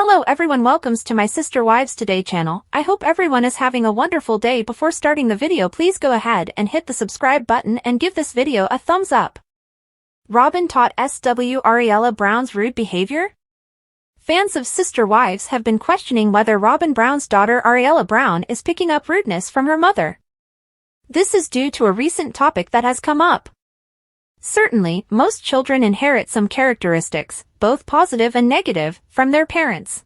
Hello everyone, welcomes to my Sister Wives Today channel. I hope everyone is having a wonderful day. Before starting the video, please go ahead and hit the subscribe button and give this video a thumbs up. Robyn taught SW Ariella Brown's rude behavior? Fans of Sister Wives have been questioning whether Robyn Brown's daughter Ariella Brown is picking up rudeness from her mother. This is due to a recent topic that has come up. Certainly, most children inherit some characteristics, both positive and negative, from their parents.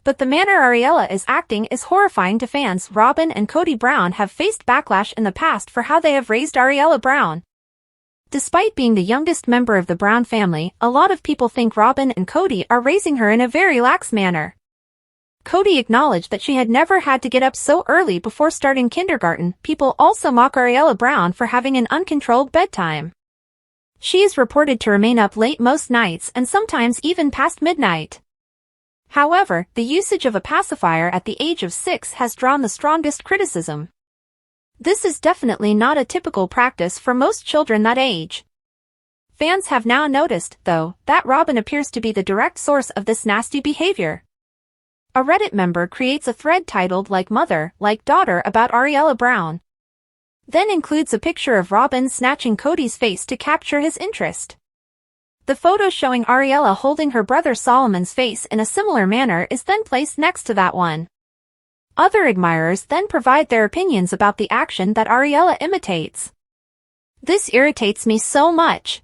But the manner Ariella is acting is horrifying to fans. Robyn and Kody Brown have faced backlash in the past for how they have raised Ariella Brown. Despite being the youngest member of the Brown family, a lot of people think Robyn and Kody are raising her in a very lax manner. Kody acknowledged that she had never had to get up so early before starting kindergarten. People also mock Ariella Brown for having an uncontrolled bedtime. She is reported to remain up late most nights and sometimes even past midnight. However, the usage of a pacifier at the age of 6 has drawn the strongest criticism. This is definitely not a typical practice for most children that age. Fans have now noticed, though, that Robyn appears to be the direct source of this nasty behavior. A Reddit member creates a thread titled "Like Mother, Like Daughter" about Ariella Brown. Then includes a picture of Robyn snatching Kody's face to capture his interest. The photo showing Ariella holding her brother Solomon's face in a similar manner is then placed next to that one. Other admirers then provide their opinions about the action that Ariella imitates. This irritates me so much.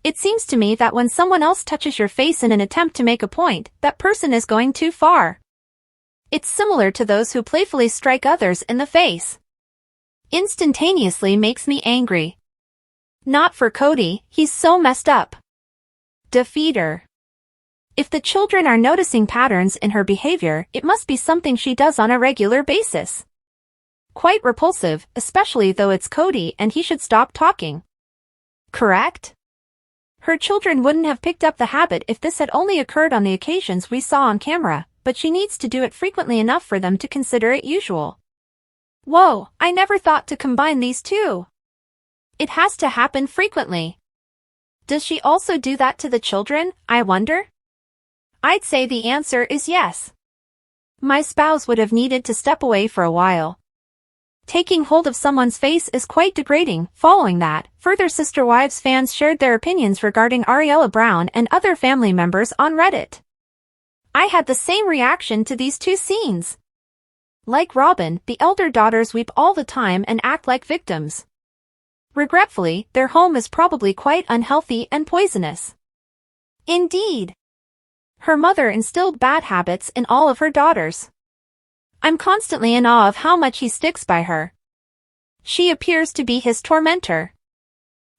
It seems to me that when someone else touches your face in an attempt to make a point, that person is going too far. It's similar to those who playfully strike others in the face. Instantaneously makes me angry. Not for Kody, he's so messed up. Defeater. If the children are noticing patterns in her behavior, it must be something she does on a regular basis. Quite repulsive, especially though it's Kody and he should stop talking. Correct? Her children wouldn't have picked up the habit if this had only occurred on the occasions we saw on camera, but she needs to do it frequently enough for them to consider it usual. Whoa, I never thought to combine these two. It has to happen frequently. Does she also do that to the children, I wonder? I'd say the answer is yes. My spouse would have needed to step away for a while. Taking hold of someone's face is quite degrading. Following that, further Sister Wives fans shared their opinions regarding Ariella Brown and other family members on Reddit. I had the same reaction to these two scenes. Like Robyn, the elder daughters weep all the time and act like victims. Regretfully, their home is probably quite unhealthy and poisonous. Indeed. Her mother instilled bad habits in all of her daughters. I'm constantly in awe of how much he sticks by her. She appears to be his tormentor.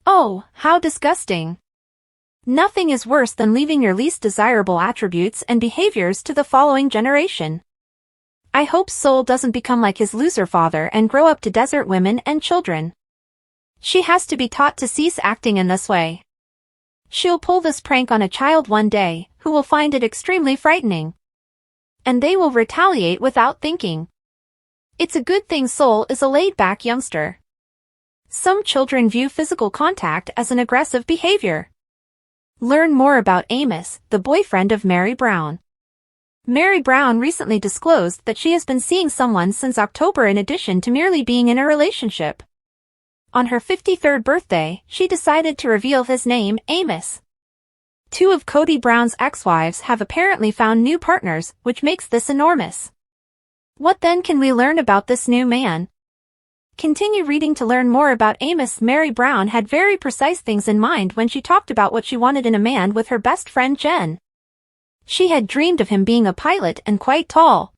Oh, how disgusting. Nothing is worse than leaving your least desirable attributes and behaviors to the following generation. I hope Soul doesn't become like his loser father and grow up to desert women and children. She has to be taught to cease acting in this way. She'll pull this prank on a child one day, who will find it extremely frightening. And they will retaliate without thinking. It's a good thing Soul is a laid-back youngster. Some children view physical contact as an aggressive behavior. Learn more about Amos, the boyfriend of Meri Brown. Meri Brown recently disclosed that she has been seeing someone since October in addition to merely being in a relationship. On her 53rd birthday, she decided to reveal his name, Amos. Two of Kody Brown's ex-wives have apparently found new partners, which makes this enormous. What then can we learn about this new man? Continue reading to learn more about Amos. Meri Brown had very precise things in mind when she talked about what she wanted in a man with her best friend Jen. She had dreamed of him being a pilot and quite tall.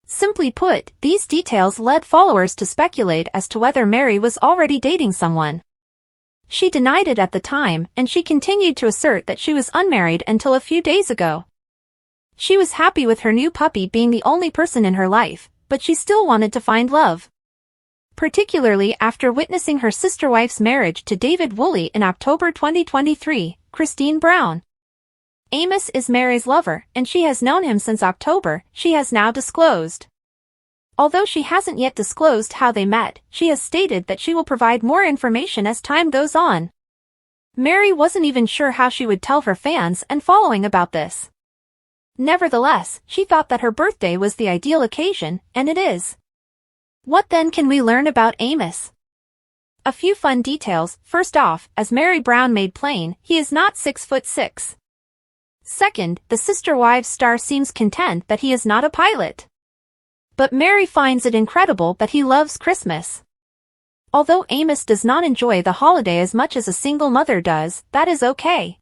Simply put, these details led followers to speculate as to whether Meri was already dating someone. She denied it at the time, and she continued to assert that she was unmarried until a few days ago. She was happy with her new puppy being the only person in her life, but she still wanted to find love. Particularly after witnessing her sister wife's marriage to David Woolley in October 2023, Christine Brown. Amos is Meri's lover, and she has known him since October, she has now disclosed. Although she hasn't yet disclosed how they met, she has stated that she will provide more information as time goes on. Meri wasn't even sure how she would tell her fans and following about this. Nevertheless, she thought that her birthday was the ideal occasion, and it is. What then can we learn about Amos? A few fun details. First off, as Mary Brown made plain, he is not 6'6". Second, the Sister Wives star seems content that he is not a pilot. But Mary finds it incredible that he loves Christmas. Although Amos does not enjoy the holiday as much as a single mother does, that is okay.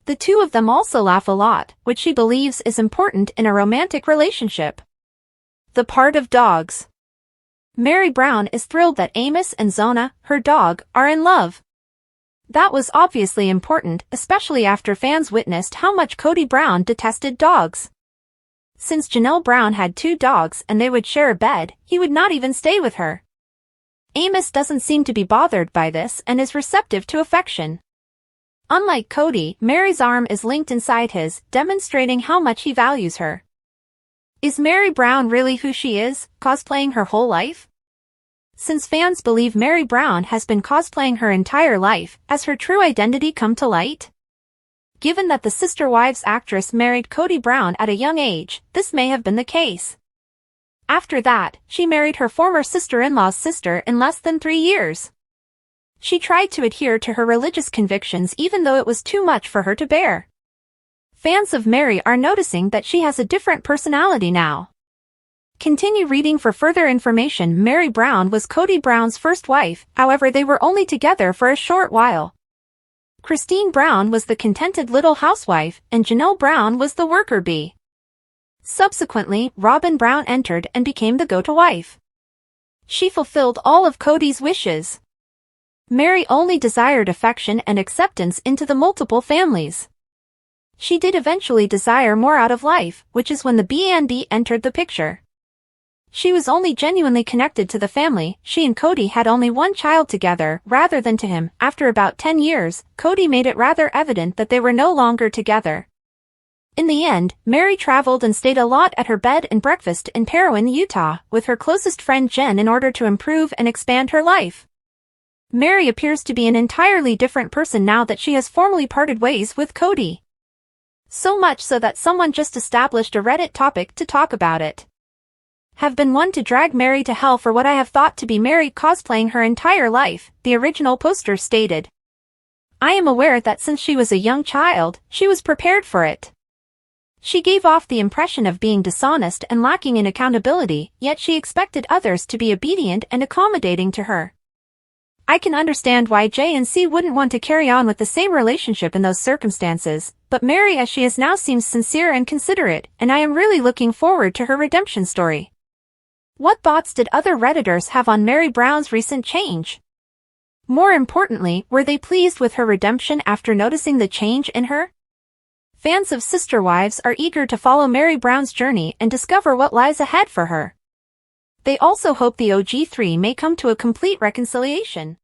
The two of them also laugh a lot, which she believes is important in a romantic relationship. The part of dogs. Mary Brown is thrilled that Amos and Zona, her dog, are in love. That was obviously important, especially after fans witnessed how much Cody Brown detested dogs. Since Janelle Brown had 2 dogs and they would share a bed, he would not even stay with her. Amos doesn't seem to be bothered by this and is receptive to affection. Unlike Cody, Mary's arm is linked inside his, demonstrating how much he values her. Is Mary Brown really who she is, cosplaying her whole life? Since fans believe Mary Brown has been cosplaying her entire life, has her true identity come to light? Given that the Sister Wives actress married Cody Brown at a young age, this may have been the case. After that, she married her former sister-in-law's sister in less than 3 years. She tried to adhere to her religious convictions even though it was too much for her to bear. Fans of Mary are noticing that she has a different personality now. Continue reading for further information. Mary Brown was Cody Brown's first wife, however they were only together for a short while. Christine Brown was the contented little housewife, and Janelle Brown was the worker bee. Subsequently, Robyn Brown entered and became the go-to wife. She fulfilled all of Cody's wishes. Mary only desired affection and acceptance into the multiple families. She did eventually desire more out of life, which is when the B&B entered the picture. She was only genuinely connected to the family. She and Cody had only 1 child together, rather than to him. After about 10 years, Cody made it rather evident that they were no longer together. In the end, Mary traveled and stayed a lot at her bed and breakfast in Parowan, Utah, with her closest friend Jen in order to improve and expand her life. Mary appears to be an entirely different person now that she has formally parted ways with Cody. So much so that someone just established a Reddit topic to talk about it. Have been one to drag Mary to hell for what I have thought to be Mary cosplaying her entire life, the original poster stated. I am aware that since she was a young child, she was prepared for it. She gave off the impression of being dishonest and lacking in accountability, yet she expected others to be obedient and accommodating to her. I can understand why J and C wouldn't want to carry on with the same relationship in those circumstances, but Mary as she is now seems sincere and considerate, and I am really looking forward to her redemption story. What thoughts did other Redditors have on Mary Brown's recent change? More importantly, were they pleased with her redemption after noticing the change in her? Fans of Sister Wives are eager to follow Mary Brown's journey and discover what lies ahead for her. They also hope the OG3 may come to a complete reconciliation.